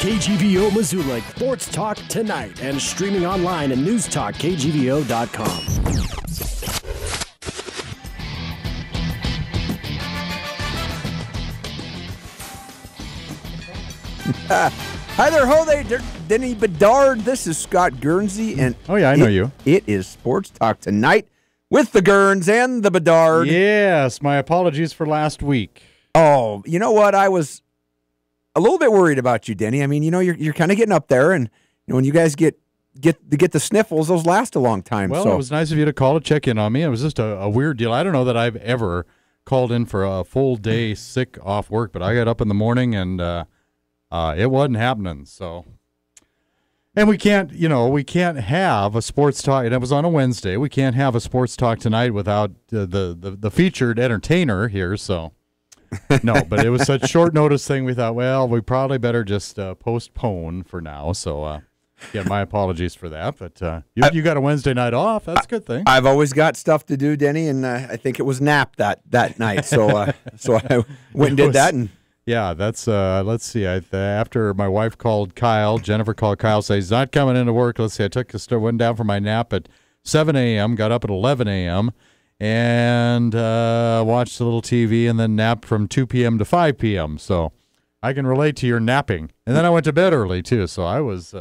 KGVO Missoula Sports Talk Tonight and streaming online at Newstalk, KGVO.com. Hi there, ho there, Denny Bedard. This is Scott Guernsey, and oh yeah, I know you. It is Sports Talk Tonight with the Guerns and the Bedard. Yes, my apologies for last week. Oh, you know what? I was a little bit worried about you, Denny. I mean, you're kind of getting up there, and when you guys get the sniffles, those last a long time. Well, so it was nice of you to call to check in on me. It was just a weird deal. I don't know that I've ever called in for a full day sick off work, but I got up in the morning and it wasn't happening. So, and we can't have a sports talk. And it was on a Wednesday. We can't have a sports talk tonight without the featured entertainer here. So. No, but it was such short notice thing. We thought, well, we probably better just postpone for now. So, yeah, my apologies for that. But you got a Wednesday night off. That's a good thing. I've always got stuff to do, Denny, and I think it was nap that night. So, so I went and did that. And yeah, that's let's see. After my wife called Kyle, Jennifer called Kyle, says he's not coming into work. Let's see. I went down for my nap at 7 a.m. Got up at 11 a.m. and watched a little TV, and then napped from 2 p.m. to 5 p.m. So I can relate to your napping. And then I went to bed early too, so I was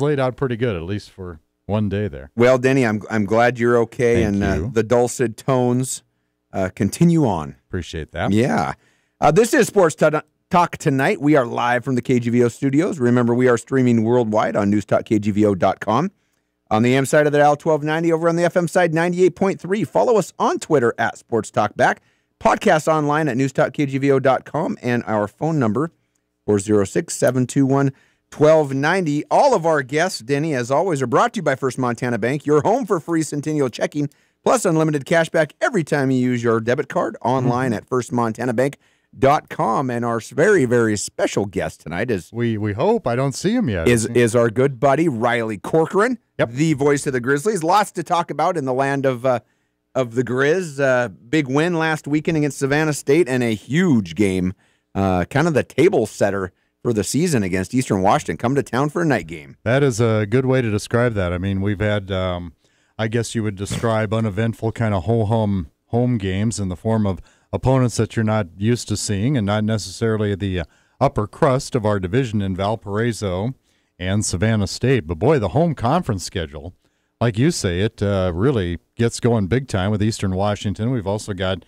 laid out pretty good, at least for one day there. Well, Denny, I'm glad you're okay. Thank you. The dulcet tones continue on. Appreciate that. Yeah. This is Sports Talk Tonight. We are live from the KGVO studios. Remember, we are streaming worldwide on newstalkkgvo.com. On the AM side of the dial, 1290. Over on the FM side, 98.3. Follow us on Twitter at Sports Talk Back. Podcast online at newstalkkgvo.com. And our phone number, 406-721-1290. All of our guests, Denny, as always, are brought to you by First Montana Bank. Your home for free Centennial checking, plus unlimited cash back every time you use your debit card online at firstmontanabank.com. And our very, very special guest tonight is we hope. I don't see him yet. Is our good buddy Riley Corcoran, the voice of the Grizzlies. Lots to talk about in the land of the Griz. Big win last weekend against Savannah State, and a huge game, kind of the table setter for the season against Eastern Washington. Come to town for a night game. That is a good way to describe that. I mean, we've had, I guess you would describe uneventful kind of home games in the form of opponents that you're not used to seeing, and not necessarily the upper crust of our division in Valparaiso and Savannah State. But boy, the home conference schedule, like you say, it really gets going big time with Eastern Washington. We've also got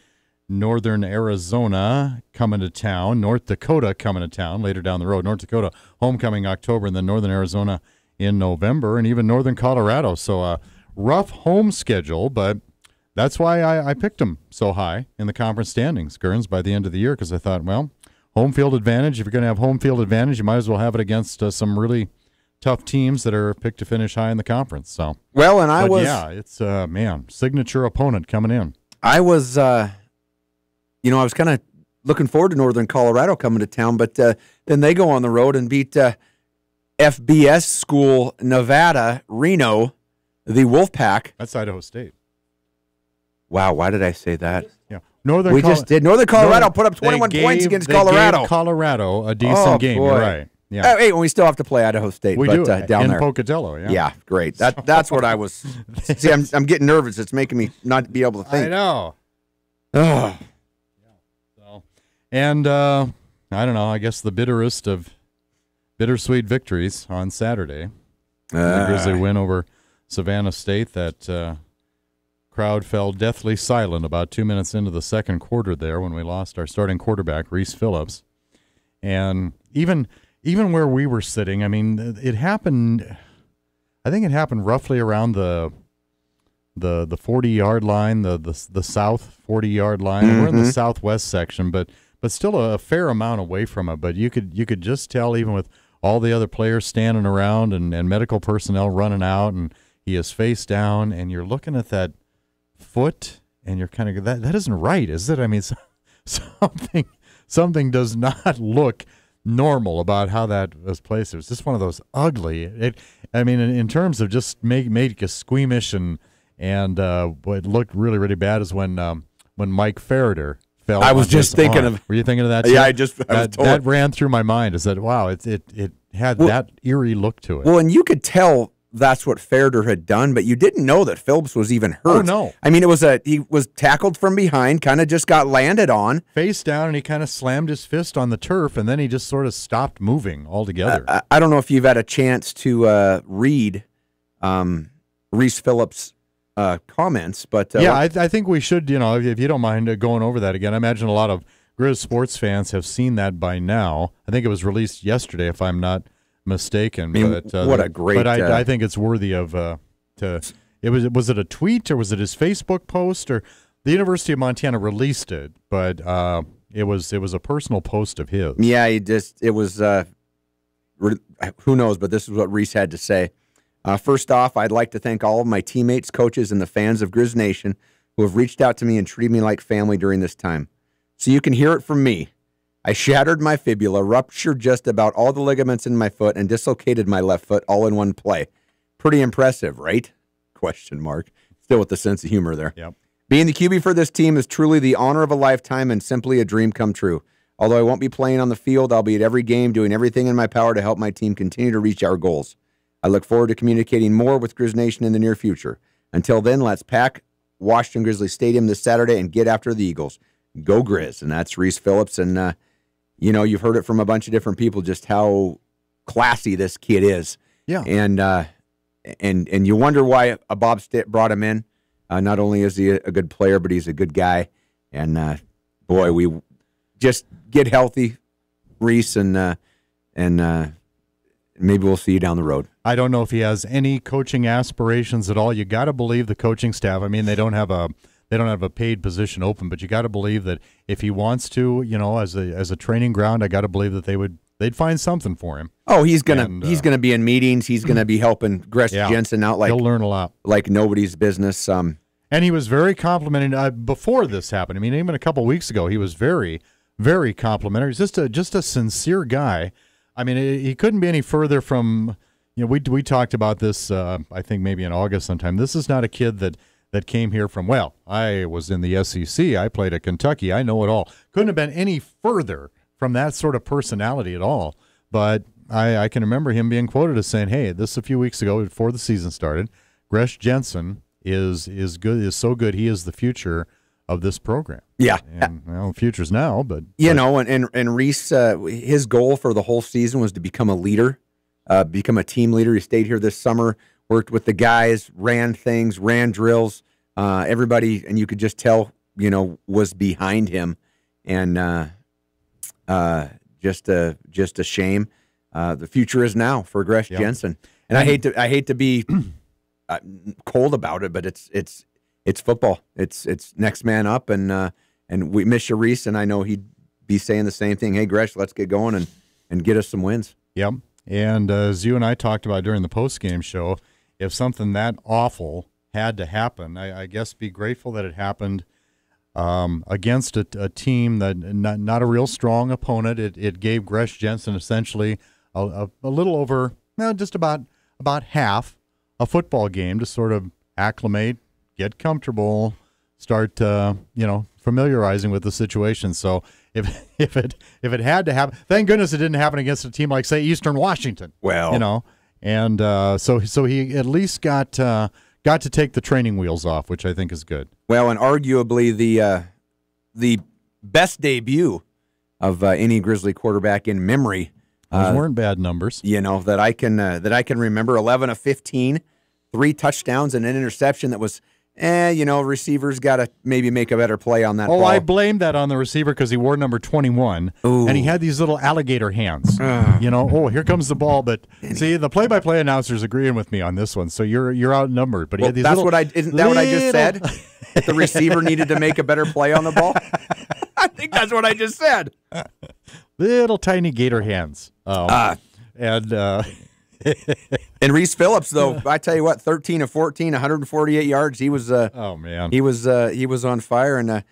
Northern Arizona coming to town, North Dakota coming to town later down the road. North Dakota homecoming October, and then Northern Arizona in November, and even Northern Colorado. So a rough home schedule, but that's why I picked them so high in the conference standings, Gurns, by the end of the year, because I thought, well, home field advantage. If you're going to have home field advantage, you might as well have it against some really tough teams that are picked to finish high in the conference. So, well, and it's signature opponent coming in. I was, I was kind of looking forward to Northern Colorado coming to town, but then they go on the road and beat FBS school Nevada, Reno, the Wolfpack. That's Idaho State. Wow, why did I say that? Yeah, just did. Northern Colorado put up 21 points against Colorado. Gave Colorado a decent game. Boy. You're right. Yeah. Hey, we still have to play Idaho State. We do down in there. Pocatello. Yeah. Yeah, great. That's what I was. See, I'm getting nervous. It's making me not be able to think. I know. Ugh. So, and I don't know. I guess the bitterest of bittersweet victories on Saturday. The Grizzly win over Savannah State. That crowd fell deathly silent about 2 minutes into the second quarter there when we lost our starting quarterback, Reese Phillips. And even where we were sitting, I mean, it happened, I think it happened roughly around the 40-yard line, the south 40-yard line. Mm-hmm. We're in the southwest section, but still a fair amount away from it. But you could just tell, even with all the other players standing around and medical personnel running out, and he is face down, and you're looking at that foot, and you're kind of, that isn't right, is it? I mean, something does not look normal about how that was placed. It was just one of those ugly. In terms of just make you squeamish, and what looked really, really bad is when Mike Ferreter I was just thinking of. Were you thinking of that? Yeah, that ran through my mind. Is that wow? It had that eerie look to it. Well, and you could tell that's what Ferder had done, but you didn't know that Phillips was even hurt. Oh, no. I mean, he was tackled from behind, kind of just got landed on. Face down, and he kind of slammed his fist on the turf, and then he just sort of stopped moving altogether. I don't know if you've had a chance to read Reese Phillips' comments, but... yeah, I think we should, if you don't mind going over that again. I imagine a lot of Griz sports fans have seen that by now. I think it was released yesterday, if I'm not mistaken. I mean, but what a great... But I think it's worthy of... was it a tweet, or was it his Facebook post? Or the University of Montana released it, but it was a personal post of his. Yeah, it was... who knows, but this is what Reese had to say. First off, I'd like to thank all of my teammates, coaches, and the fans of Griz Nation who have reached out to me and treated me like family during this time. So you can hear it from me. I shattered my fibula, ruptured just about all the ligaments in my foot, and dislocated my left foot all in one play. Pretty impressive, right? Question mark. Still with the sense of humor there. Yep. Being the QB for this team is truly the honor of a lifetime and simply a dream come true. Although I won't be playing on the field, I'll be at every game doing everything in my power to help my team continue to reach our goals. I look forward to communicating more with Griz Nation in the near future. Until then, let's pack Washington Grizzly Stadium this Saturday and get after the Eagles. Go Griz. And that's Reese Phillips. And, you've heard it from a bunch of different people just how classy this kid is. Yeah. And you wonder why Bob Stitt brought him in. Not only is he a good player, but he's a good guy. And, boy, we just get healthy, Reese, and maybe we'll see you down the road. I don't know if he has any coaching aspirations at all. You got to believe the coaching staff. I mean, they don't have a paid position open, but you got to believe that if he wants to, as a training ground, I got to believe that they'd find something for him. Oh, he's gonna be in meetings. He's gonna be helping Griz Jensen out he'll learn a lot, like nobody's business. And he was very complimentary before this happened. I mean, even a couple of weeks ago, he was very, very complimentary. He's just a sincere guy. I mean, he couldn't be any further from. We talked about this. I think maybe in August sometime. This is not a kid that came here from. Well, I was in the SEC. I played at Kentucky. I know it all. Couldn't have been any further from that sort of personality at all. But I can remember him being quoted as saying, "Hey, this a few weeks ago before the season started. Griz Jensen is good. Is so good. He is the future of this program." Yeah, and the future's now. But and Reese, his goal for the whole season was to become a leader, become a team leader. He stayed here this summer, worked with the guys, ran things, ran drills. Everybody, and you could just tell, was behind him, and just a shame. The future is now for Griz Jensen, and I hate to be cold about it, but it's football. It's next man up, and we miss you, Reese, and I know he'd be saying the same thing. Hey, Gresh, let's get going and get us some wins. Yep. And as you and I talked about during the post-game show, if something that awful had to happen, I guess be grateful that it happened against a team that not a real strong opponent. It gave Griz Jensen essentially a little over, just about half a football game to sort of acclimate, get comfortable, start familiarizing with the situation. So if it had to happen, thank goodness it didn't happen against a team like, say, Eastern Washington. Well, and so he at least got to take the training wheels off, which I think is good. Well, and arguably the best debut of any Grizzly quarterback in memory. Those weren't bad numbers, that I can remember. 11 of 15, 3 touchdowns and an interception that was. Receivers got to maybe make a better play on that ball. I blame that on the receiver because he wore number 21, and he had these little alligator hands. Here comes the ball. But see, the play-by-play announcer's agreeing with me on this one, so you're outnumbered. But he had these isn't that what I just said? The receiver needed to make a better play on the ball? I think that's what I just said. Little tiny gator hands. And Reese Phillips, though, I tell you what, 13 of 14, 148 yards. He was he was on fire. And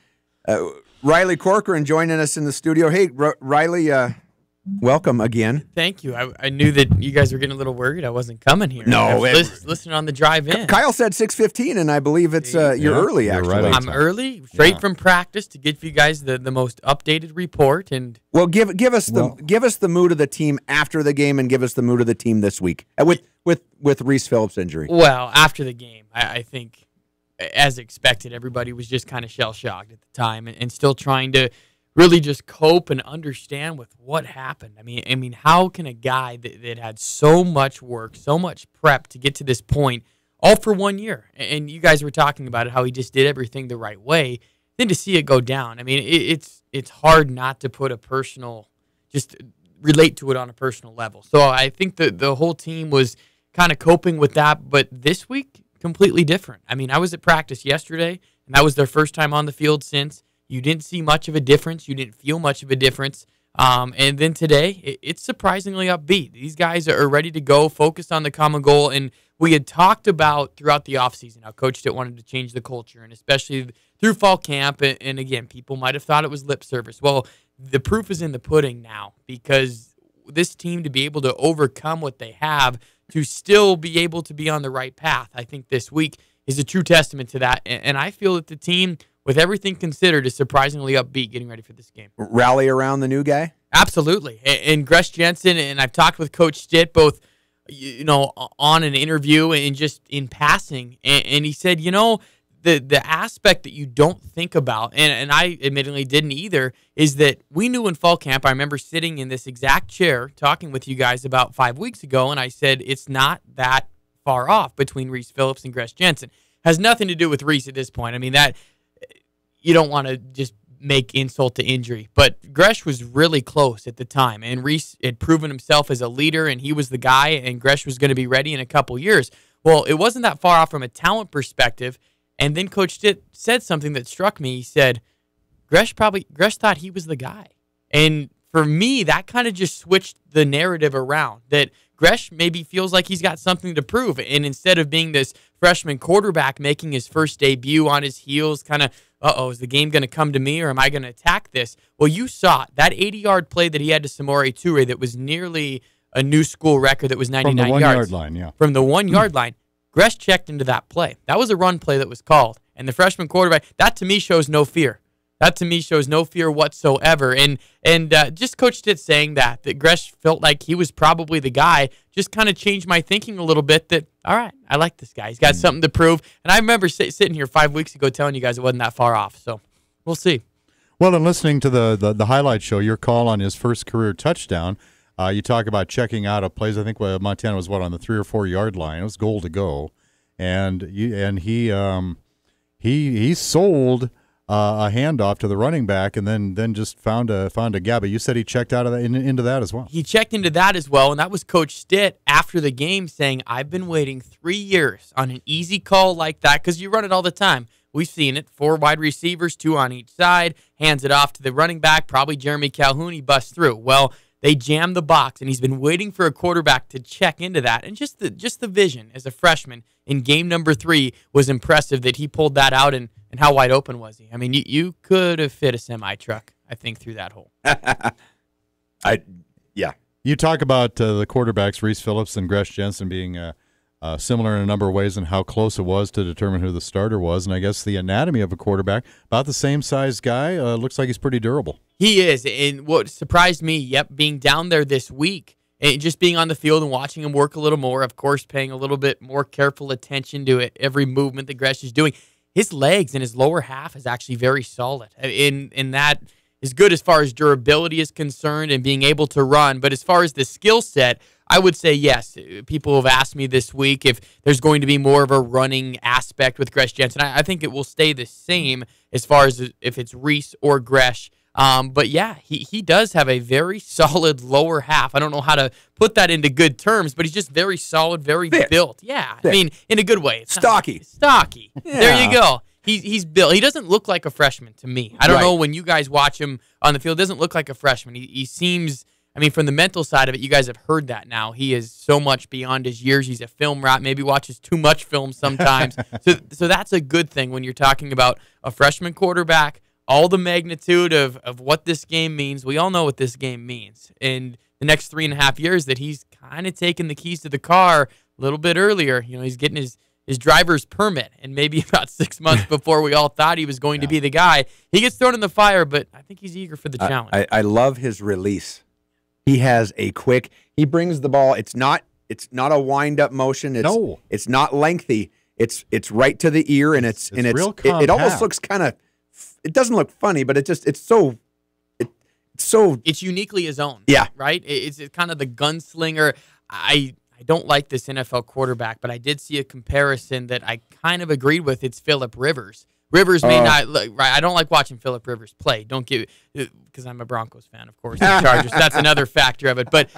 Riley Corcoran joining us in the studio. Hey, Riley, welcome again. Thank you. I knew that you guys were getting a little worried I wasn't coming here. No, I was listening on the drive in. Kyle said 6:15, and I believe it's you're early. You're Actually, right. I'm early, straight from practice to give you guys the most updated report. And well, give us the mood of the team after the game, and give us the mood of the team this week with Reese Phillips' injury. Well, after the game, I think, as expected, everybody was just kind of shell shocked at the time, and still trying to really just cope and understand with what happened. I mean, how can a guy that had so much work, so much prep to get to this point, all for 1 year? And you guys were talking about it, how he just did everything the right way. Then to see it go down, I mean, it's hard not to put just relate to it on a personal level. So I think the whole team was kind of coping with that, but this week, completely different. I mean, I was at practice yesterday, and that was their first time on the field since. You didn't see much of a difference. You didn't feel much of a difference. And then today, it's surprisingly upbeat. These guys are ready to go, focused on the common goal. And we had talked about throughout the offseason how Coach Stitt wanted to change the culture, and especially through fall camp. And again, people might have thought it was lip service. Well, the proof is in the pudding now, because this team, to be able to overcome what they have, to still be able to be on the right path, I think this week is a true testament to that. And I feel that the team, with everything considered, is surprisingly upbeat getting ready for this game. Rally around the new guy? Absolutely. And Griz Jensen, and I've talked with Coach Stitt both, on an interview and just in passing, and he said, the aspect that you don't think about, and I admittedly didn't either, is that we knew in fall camp, I remember sitting in this exact chair talking with you guys about 5 weeks ago, and I said it's not that far off between Reese Phillips and Griz Jensen. Has nothing to do with Reese at this point. I mean, that you don't want to just make insult to injury. But Griz was really close at the time, and Reese had proven himself as a leader, and he was the guy, and Griz was going to be ready in a couple years. Well, it wasn't that far off from a talent perspective, and then Coach Stitt said something that struck me. He said, Griz thought he was the guy. And for me, that kind of just switched the narrative around, that Griz maybe feels like he's got something to prove. And instead of being this freshman quarterback making his first debut on his heels, kind of, is the game going to come to me, or am I going to attack this? Well, you saw it. That 80-yard play that he had to Samori Toure that was nearly a new school record, that was 99 yards. From the 1-yard line, yeah. From the 1-yard line, Griz checked into that play. That was a run play that was called. And the freshman quarterback, that to me shows no fear. That to me shows no fear whatsoever. And just Coach Stitt saying that Griz felt like he was probably the guy, just kind of changed my thinking a little bit that, all right, I like this guy. He's got something to prove. And I remember sitting here 5 weeks ago telling you guys it wasn't that far off. So we'll see. Well, and listening to the highlight show, your call on his first career touchdown, you talk about checking out of plays. I think Montana was, on the 3 or 4 yard line. It was goal to go. And he sold a handoff to the running back, and then just found a gap. But you said he checked out of that into that as well. He checked into that as well, and that was Coach Stitt after the game saying, I've been waiting 3 years on an easy call like that, because you run it all the time. We've seen it. 4 wide receivers, 2 on each side, hands it off to the running back, probably Jeremy Calhoun, he busts through. Well, they jammed the box, and he's been waiting for a quarterback to check into that. And just the vision as a freshman in game number 3 was impressive, that he pulled that out, and how wide open was he? I mean, you could have fit a semi-truck, I think, through that hole. Yeah. You talk about the quarterbacks, Reese Phillips and Griz Jensen, being similar in a number of ways, and how close it was to determine who the starter was. And I guess the anatomy of a quarterback, about the same size guy, looks like he's pretty durable. He is. And what surprised me, being down there this week, and just being on the field and watching him work a little more, of course, paying a little bit more careful attention to it, every movement that Griz is doing. His legs and his lower half is actually very solid. And that is good as far as durability is concerned and being able to run. But as far as the skill set, I would say yes. People have asked me this week if there's going to be more of a running aspect with Griz Jensen. I think it will stay the same as far as if it's Reese or Griz. But yeah, he does have a very solid lower half. I don't know how to put that into good terms, but he's just very solid, very built. Yeah, Thick. I mean, in a good way. It's stocky. Stocky. Yeah. There you go. He's built. He doesn't look like a freshman to me. I don't know, when you guys watch him on the field, doesn't look like a freshman. He seems, I mean, from the mental side of it, you guys have heard that now. He is so much beyond his years. He's a film rat, maybe watches too much film sometimes. So that's a good thing when you're talking about a freshman quarterback all the magnitude of what this game means. We all know what this game means. In the next 3.5 years that he's kind of taken the keys to the car a little bit earlier. He's getting his driver's permit, and maybe about 6 months before we all thought he was going to be the guy. He gets thrown in the fire, but I think he's eager for the challenge. I love his release. He has a quick, he brings the ball. It's not a wind-up motion. It's not lengthy. It's right to the ear, and it's real compact. It almost looks kind of, it doesn't look funny, but it's uniquely his own. Yeah. Right? It's kind of the gunslinger. I don't like this NFL quarterback, but I did see a comparison that I kind of agreed with. It's Phillip Rivers. Rivers may not look right. I don't like watching Phillip Rivers play. Don't give because I'm a Broncos fan, of course. The Chargers. That's another factor of it. But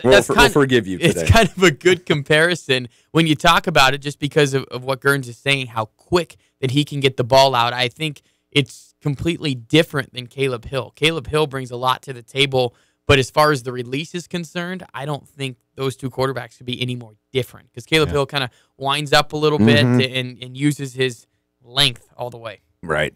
we'll forgive you today. It's kind of a good comparison when you talk about it, just because of what Gurns is saying, how quick that he can get the ball out. I think it's completely different than Caleb Hill. Caleb Hill brings a lot to the table, but as far as the release is concerned, I don't think those two quarterbacks could be any more different, because Caleb Hill kind of winds up a little bit and uses his length all the way. Right.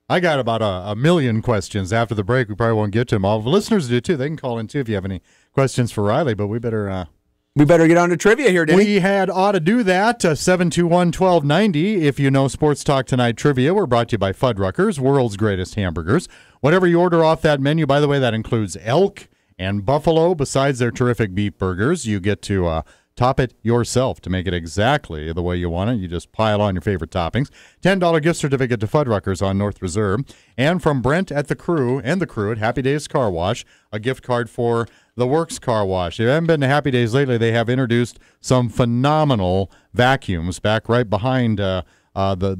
I got about a million questions after the break. We probably won't get to them all. The listeners do too. They can call in too if you have any questions for Riley, but we better get on to trivia here, Denny. We ought to do that. 721-1290. If you know Sports Talk Tonight trivia, we're brought to you by Fuddruckers, world's greatest hamburgers. Whatever you order off that menu, by the way, that includes elk and buffalo. Besides their terrific beef burgers, you get to top it yourself to make it exactly the way you want it. You just pile on your favorite toppings. $10 gift certificate to Fuddruckers on North Reserve. And from Brent at the crew at Happy Days Car Wash, a gift card for the Works Car Wash. If you haven't been to Happy Days lately, they have introduced some phenomenal vacuums back right behind the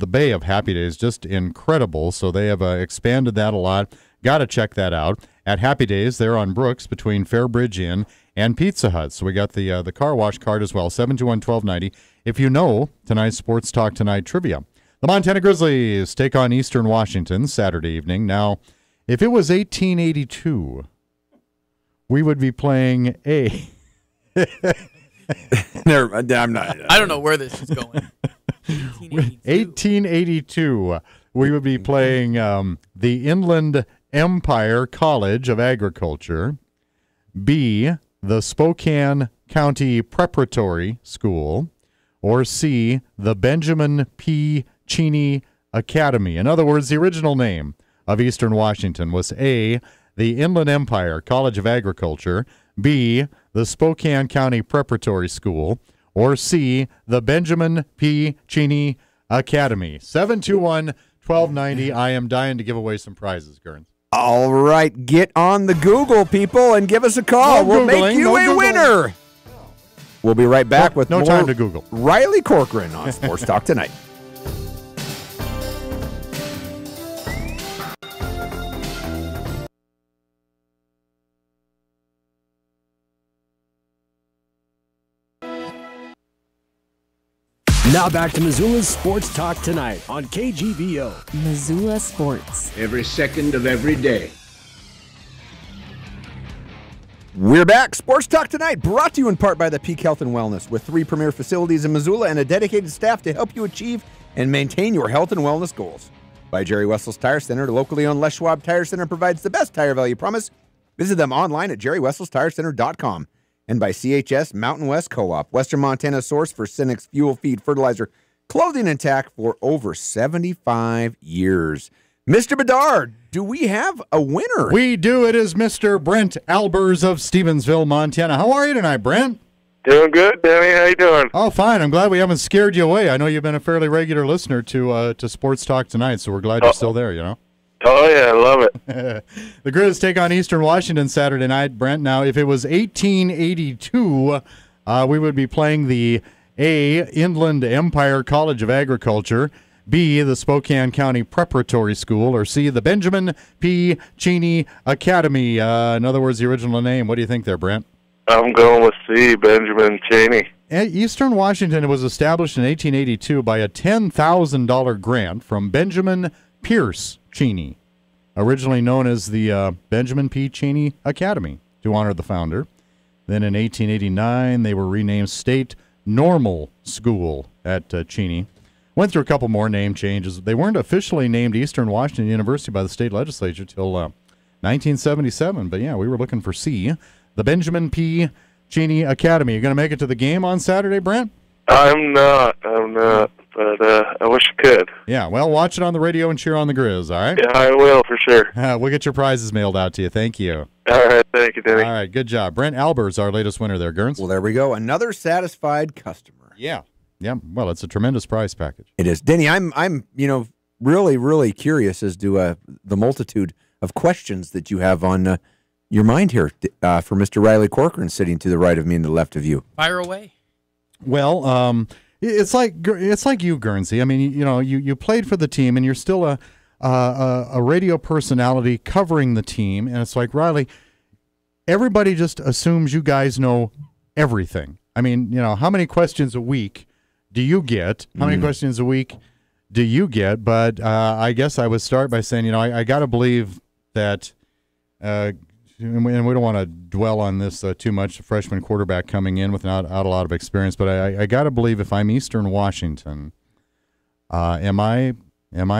bay of Happy Days. Just incredible. So they have expanded that a lot. Got to check that out. At Happy Days, they're on Brooks between Fairbridge Inn and Pizza Hut. So we got the car wash card as well, 721-1290. If you know tonight's Sports Talk Tonight trivia. The Montana Grizzlies take on Eastern Washington Saturday evening. Now, if it was 1882, we would be playing a... I'm not. I don't know where this is going. 1882, we would be playing the Inland Empire College of Agriculture, B, the Spokane County Preparatory School, or C, the Benjamin P. Cheney Academy. In other words, the original name of Eastern Washington was A, the Inland Empire College of Agriculture, B, the Spokane County Preparatory School, or C, the Benjamin P. Cheney Academy. 721-1290. I am dying to give away some prizes, Gurns. All right, get on the Google, people, and give us a call. We'll make you a winner. We'll be right back with no time to Google. Riley Corcoran on Sports Talk Tonight. Now back to Missoula's Sports Talk Tonight on KGVO. Missoula Sports. Every second of every day. We're back. Sports Talk Tonight, brought to you in part by the Peak Health and Wellness, with 3 premier facilities in Missoula and a dedicated staff to help you achieve and maintain your health and wellness goals. By Jerry Wessels Tire Center, locally owned Les Schwab Tire Center provides the best tire value promise. Visit them online at jerrywesselstirecenter.com. And by CHS Mountain West Co-op, Western Montana's source for Cenex fuel, feed, fertilizer, clothing, and tack for over 75 years. Mr. Bedard, do we have a winner? We do. It is Mr. Brent Albers of Stevensville, Montana. How are you tonight, Brent? Doing good, Denny. How you doing? Oh, fine. I'm glad we haven't scared you away. I know you've been a fairly regular listener to Sports Talk Tonight, so we're glad you're still there, you know? Oh, yeah, I love it. The Griz take on Eastern Washington Saturday night, Brent. Now, if it was 1882, we would be playing the A, Inland Empire College of Agriculture, B, the Spokane County Preparatory School, or C, the Benjamin P. Cheney Academy. In other words, the original name. What do you think there, Brent? I'm going with C, Benjamin Cheney. Eastern Washington was established in 1882 by a $10,000 grant from Benjamin Pierce Cheney, originally known as the Benjamin P. Cheney Academy, to honor the founder. Then in 1889, they were renamed State Normal School at Cheney. Went through a couple more name changes. They weren't officially named Eastern Washington University by the state legislature till 1977. But, yeah, we were looking for C. The Benjamin P. Cheney Academy. You going to make it to the game on Saturday, Brent? I'm not, but I wish I could. Yeah, well, watch it on the radio and cheer on the Griz, all right? Yeah, I will for sure. We'll get your prizes mailed out to you. Thank you. All right, thank you, Denny. All right, good job. Brent Albert's our latest winner there, Gerns. Well, there we go. Another satisfied customer. Yeah. Yeah, well, it's a tremendous prize package. It is. Denny, I'm really, really curious as to the multitude of questions that you have on your mind here for Mr. Riley Corcoran sitting to the right of me and the left of you. Fire away. Well, it's like you, Guernsey. I mean, you played for the team, and you're still a radio personality covering the team, and it's like, Riley, everybody just assumes you guys know everything. I mean, how many questions a week do you get? How many questions a week do you get? But I guess I would start by saying, I got to believe that, and we don't want to dwell on this too much, a freshman quarterback coming in without a lot of experience, but I got to believe if I'm Eastern Washington, am I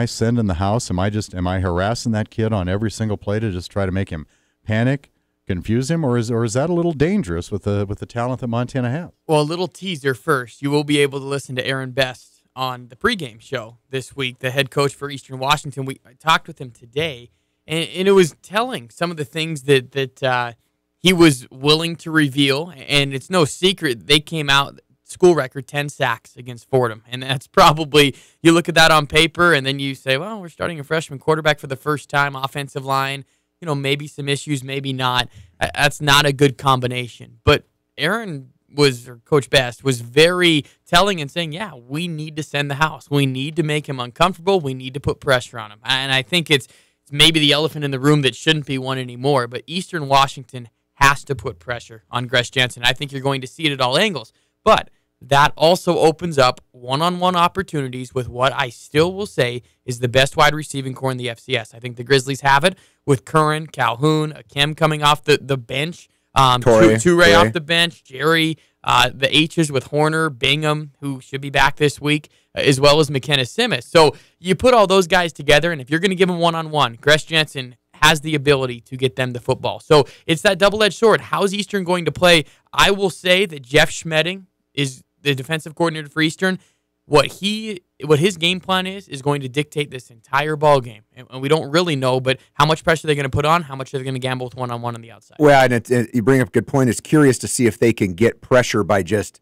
sending the house? Am I harassing that kid on every single play to just try to make him panic, confuse him, or is that a little dangerous with the talent that Montana has? Well, a little teaser first. You will be able to listen to Aaron Best on the pregame show this week, the head coach for Eastern Washington. I talked with him today, and it was telling some of the things that he was willing to reveal, and it's no secret they came out school record 10 sacks against Fordham, and that's probably, you look at that on paper, and then you say, well, we're starting a freshman quarterback for the first time, offensive line, maybe some issues, maybe not. That's not a good combination. But Aaron or Coach Best was very telling and saying, yeah, we need to send the house. We need to make him uncomfortable. We need to put pressure on him. And I think it's maybe the elephant in the room that shouldn't be one anymore, but Eastern Washington has to put pressure on Griz Jansen. I think you're going to see it at all angles. But that also opens up one-on-one opportunities with what I still will say is the best wide receiving core in the FCS. I think the Grizzlies have it with Curran, Calhoun, Akem coming off the bench, Toure off the bench, Jerry, the H's with Horner, Bingham, who should be back this week, as well as McKenna Simmons. So you put all those guys together, and if you're going to give them one-on-one, Griz Jansen has the ability to get them the football. So it's that double-edged sword. How's Eastern going to play? I will say that Jeff Schmedding is the defensive coordinator for Eastern. What his game plan is going to dictate this entire ball game, and we don't really know. But how much pressure they're going to put on, how much are they going to gamble with one-on-one on the outside? Well, and you bring up a good point. It's curious to see if they can get pressure by just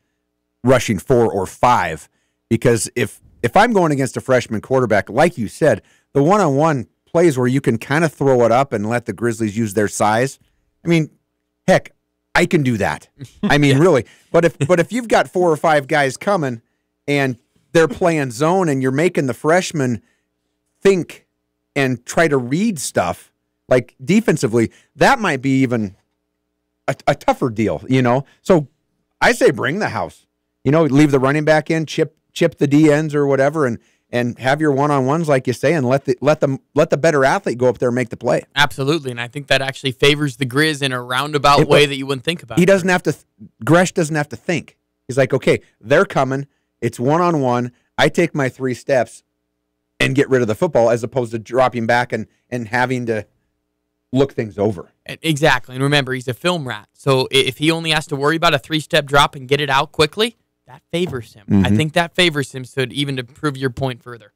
rushing 4 or 5, because if I'm going against a freshman quarterback, like you said, the one-on-one plays where you can kind of throw it up and let the Grizzlies use their size. I mean, heck, I can do that. I mean, really. But if you've got 4 or 5 guys coming and they're playing zone and you're making the freshmen think and try to read stuff, like defensively, that might be even a tougher deal, So I say bring the house. Leave the running back in, chip the D ends or whatever, and have your one-on-ones, like you say, and let the better athlete go up there and make the play. Absolutely, and I think that actually favors the Griz in a roundabout way that you wouldn't think about. Doesn't have to. Gresh doesn't have to think. He's like, okay, they're coming. It's one-on-one. I take my 3 steps and get rid of the football, as opposed to dropping back and having to look things over. Exactly, and remember, he's a film rat. So if he only has to worry about a 3-step drop and get it out quickly, that favors him. I think that favors him, so even to prove your point further.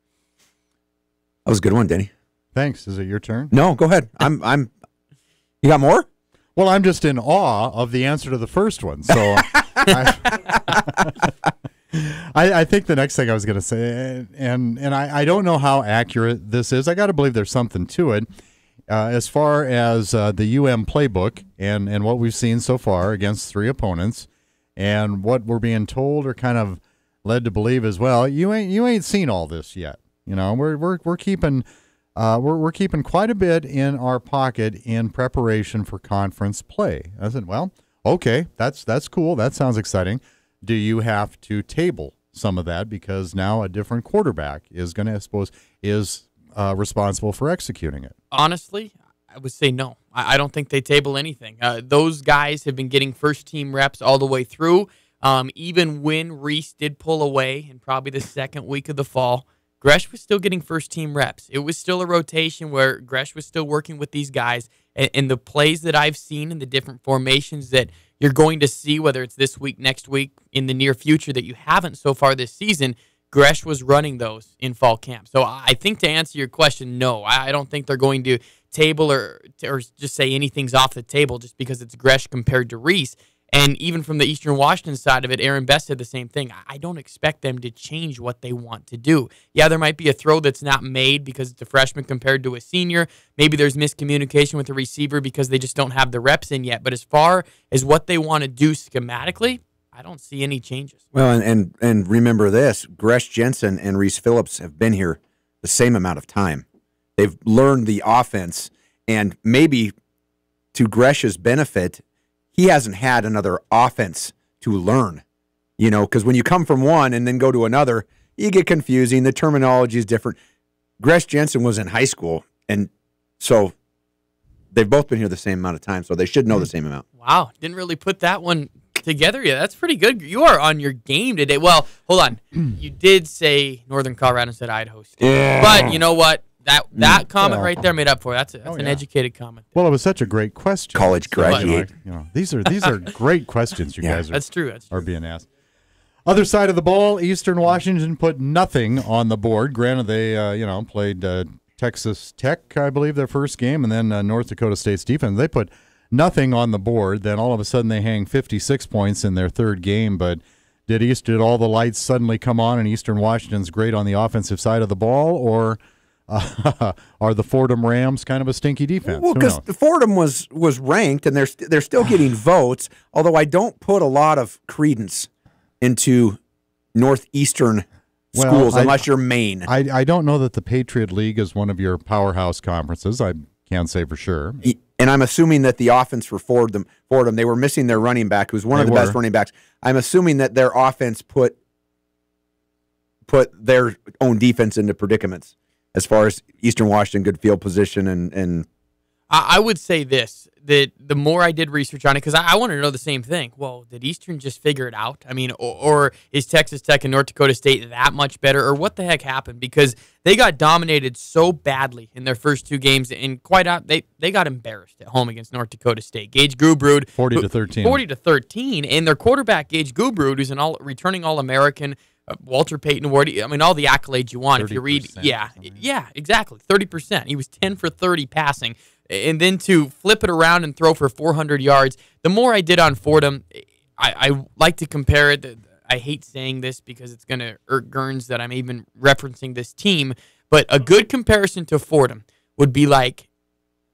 That was a good one, Denny. Thanks. Is it your turn? No, go ahead. I'm. You got more? Well, I'm just in awe of the answer to the first one. So I think the next thing I was going to say, and I don't know how accurate this is. I got to believe there's something to it. As far as the playbook and what we've seen so far against 3 opponents, and what we're being told or kind of led to believe as well, you ain't seen all this yet. We're keeping quite a bit in our pocket in preparation for conference play. I said, well, okay, that's cool. That sounds exciting. Do you have to table some of that because now a different quarterback is going to is responsible for executing it? Honestly, I would say no. I don't think they table anything. Those guys have been getting first-team reps all the way through. Even when Reese did pull away in probably the second week of the fall, Gresh was still getting first-team reps. It was still a rotation where Gresh was still working with these guys. And the plays that I've seen in the different formations that you're going to see, whether it's this week, next week, in the near future that you haven't so far this season, Gresh was running those in fall camp. So I think to answer your question, no. I don't think they're going to table or just say anything's off the table just because it's Gresh compared to Reese. And even from the Eastern Washington side of it, Aaron Best said the same thing. I don't expect them to change what they want to do. Yeah, there might be a throw that's not made because it's a freshman compared to a senior. Maybe there's miscommunication with the receiver because they just don't have the reps in yet. But as far as what they want to do schematically, I don't see any changes. Well, and remember this, Gresh Jensen and Reese Phillips have been here the same amount of time. They've learned the offense, and maybe to Gresh's benefit, he hasn't had another offense to learn, because when you come from one and then go to another, you get confusing. The terminology is different. Gresh Jensen was in high school, and so they've both been here the same amount of time, so they should know the same amount. Wow, didn't really put that one together yet. That's pretty good. You are on your game today. Well, hold on. You did say Northern Colorado instead of Idaho State. Yeah. But you know what? That comment right there made up for it. That's an educated comment. Well, it was such a great question. College graduate. These are great questions you guys That's true. are being asked. Other side of the ball, Eastern Washington put nothing on the board. Granted, they played Texas Tech, I believe, their first game, and then North Dakota State's defense. They put nothing on the board. Then all of a sudden they hang 56 points in their third game. But did all the lights suddenly come on and Eastern Washington's great on the offensive side of the ball, or are the Fordham Rams kind of a stinky defense? Well, because Fordham was ranked, and they're still getting votes, although I don't put a lot of credence into Northeastern schools unless you're Maine. I don't know that the Patriot League is one of your powerhouse conferences. I can't say for sure. And I'm assuming that the offense for Fordham, they were missing their running back, who's one of the best running backs. I'm assuming that their offense put their own defense into predicaments as far as Eastern Washington, good field position. And I would say this, that the more I did research on it, because I wanted to know the same thing. Well, did Eastern just figure it out? I mean, or is Texas Tech and North Dakota State that much better? Or what the heck happened? Because they got dominated so badly in their first two games, and they got embarrassed at home against North Dakota State. Gage Gubrud, 40-13, and their quarterback Gage Gubrud, who's an returning All-American, Walter Payton Award. I mean, all the accolades you want. If you read, exactly, 30%. He was 10 for 30 passing. And then to flip it around and throw for 400 yards. The more I did on Fordham, I like to compare it. I hate saying this because it's going to irk Gerns that I'm even referencing this team, but a good comparison to Fordham would be like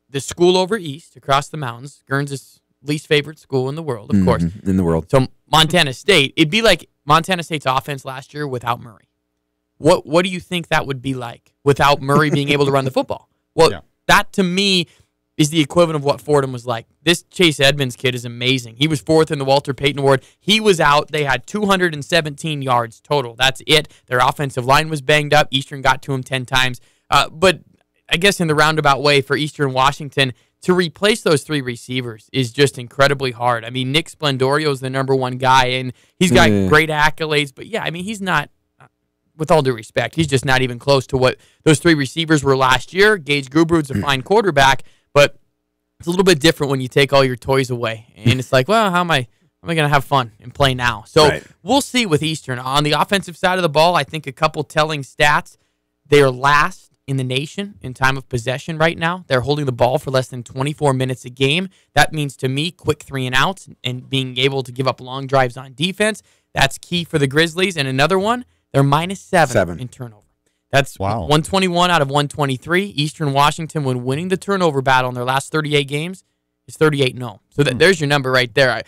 the school over east across the mountains, Gerns' least favorite school in the world, of course. In the world. So Montana State, it'd be like Montana State's offense last year without Murray. What do you think that would be like without Murray being able to run the football? Well, that to me is the equivalent of what Fordham was like. This Chase Edmonds kid is amazing. He was fourth in the Walter Payton Award. He was out. They had 217 yards total. That's it. Their offensive line was banged up. Eastern got to him 10 times. But I guess in the roundabout way for Eastern Washington, to replace those three receivers is just incredibly hard. I mean, Nick Splendorio is the number one guy, and he's got great accolades. But, yeah, I mean, he's not, with all due respect, he's just not even close to what those three receivers were last year. Gage Gubrud's a fine quarterback, but it's a little bit different when you take all your toys away. And it's like, well, how am I going to have fun and play now? So we'll see with Eastern. On the offensive side of the ball, I think a couple telling stats. They are last in the nation in time of possession right now. They're holding the ball for less than 24 minutes a game. That means, to me, quick 3-and-outs and being able to give up long drives on defense. That's key for the Grizzlies. And another one, they're minus 7 in turnover. That's 121 out of 123. Eastern Washington, when winning the turnover battle in their last 38 games, is 38-0. So there's your number right there.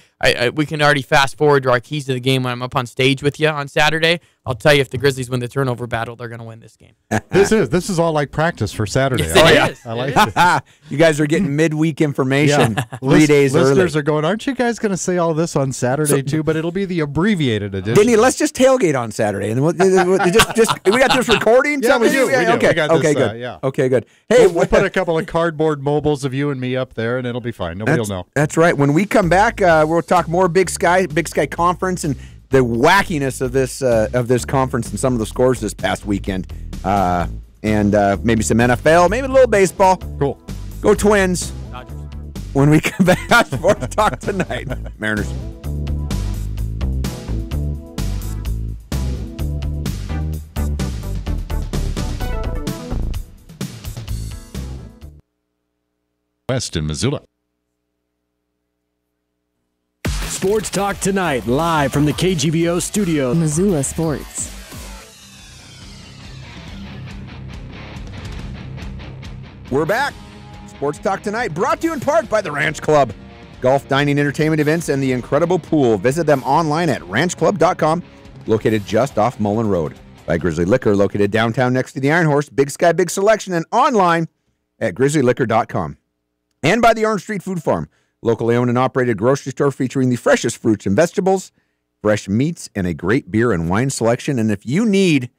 We can already fast forward to our keys to the game when I'm up on stage with you on Saturday. I'll tell you, if the Grizzlies win the turnover battle, they're going to win this game. This is all like practice for Saturday. Yes, it is. I like it. You guys are getting midweek information 3 days early. Listeners are going, aren't you guys going to say all this on Saturday too? But it'll be the abbreviated edition. Denny, let's just tailgate on Saturday, and we got this recording. Yeah, we do. Okay, we got this, good. Okay, good. Hey, we'll put a couple of cardboard mobiles of you and me up there, and it'll be fine. Nobody will know. That's right. When we come back, we'll talk more Big Sky Conference and the wackiness of this conference and some of the scores this past weekend. And maybe some NFL, maybe a little baseball. Cool. Go Twins. Dodgers. When we come back, Sports Talk Tonight. Mariners. West in Missoula. Sports Talk Tonight, live from the KGVO studio. Missoula Sports. We're back. Sports Talk Tonight, brought to you in part by the Ranch Club. Golf, dining, entertainment events, and the incredible pool. Visit them online at ranchclub.com, located just off Mullen Road. By Grizzly Liquor, located downtown next to the Iron Horse. Big Sky, big selection, and online at grizzlyliquor.com. And by the Orange Street Food Farm, locally owned and operated grocery store featuring the freshest fruits and vegetables, fresh meats, and a great beer and wine selection. And if you need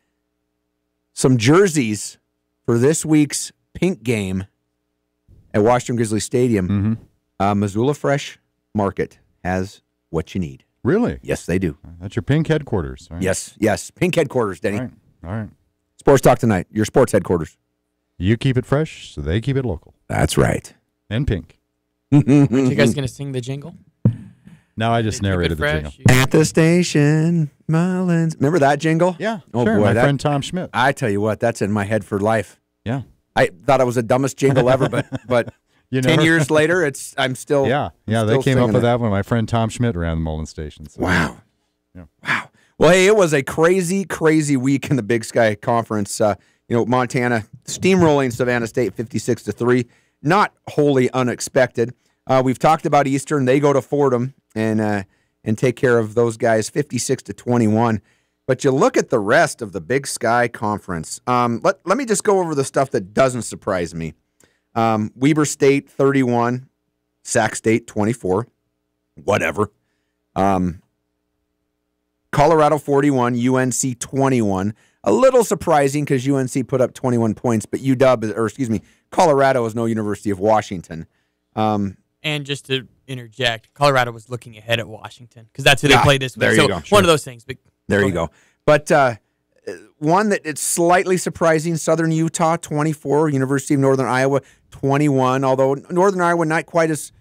some jerseys for this week's pink game at Washington Grizzly Stadium, Missoula Fresh Market has what you need. Really? Yes, they do. That's your pink headquarters. Right? Yes. Pink headquarters, Denny. All right. Sports Talk Tonight, your sports headquarters. You keep it fresh, so they keep it local. That's right. And pink. Aren't you guys going to sing the jingle? No, I just narrated the jingle. At the station, Mullins. Remember that jingle? Yeah. Oh, sure. boy. My friend Tom Schmidt. I tell you what, that's in my head for life. Yeah. I thought it was the dumbest jingle ever, but 10 years later, I'm still. Yeah. They came up with that when my friend Tom Schmidt ran the Mullen station. So. Wow. Yeah. Wow. Well, hey, it was a crazy, crazy week in the Big Sky Conference. Montana steamrolling Savannah State 56-3. Not wholly unexpected. We've talked about Eastern. They go to Fordham and take care of those guys 56-21. But you look at the rest of the Big Sky Conference. Let me just go over the stuff that doesn't surprise me. Weber State 31, Sac State 24. Whatever. Colorado 41, UNC 21. A little surprising because UNC put up 21 points, but Colorado is no University of Washington. And just to interject, Colorado was looking ahead at Washington because that's who they played this week. There you go. One of those things. But there you go. But one that it's slightly surprising, Southern Utah 24, University of Northern Iowa 21, although Northern Iowa not quite as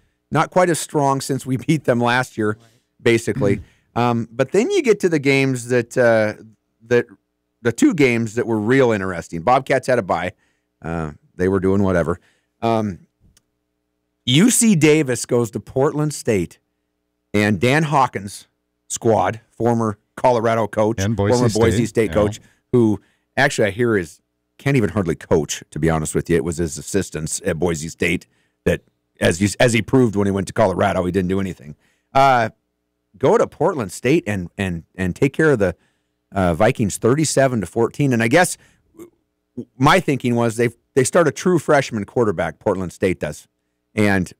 strong since we beat them last year, basically. But then you get to the games that the two games that were real interesting. Bobcats had a bye. They were doing whatever. UC Davis goes to Portland State, and Dan Hawkins' squad, former Colorado coach, and former Boise State coach, who actually I hear can't even hardly coach, to be honest with you. It was his assistants at Boise State that, as he proved when he went to Colorado, he didn't do anything. Go to Portland State and take care of the Vikings 37-14. And I guess my thinking was they start a true freshman quarterback, Portland State does. And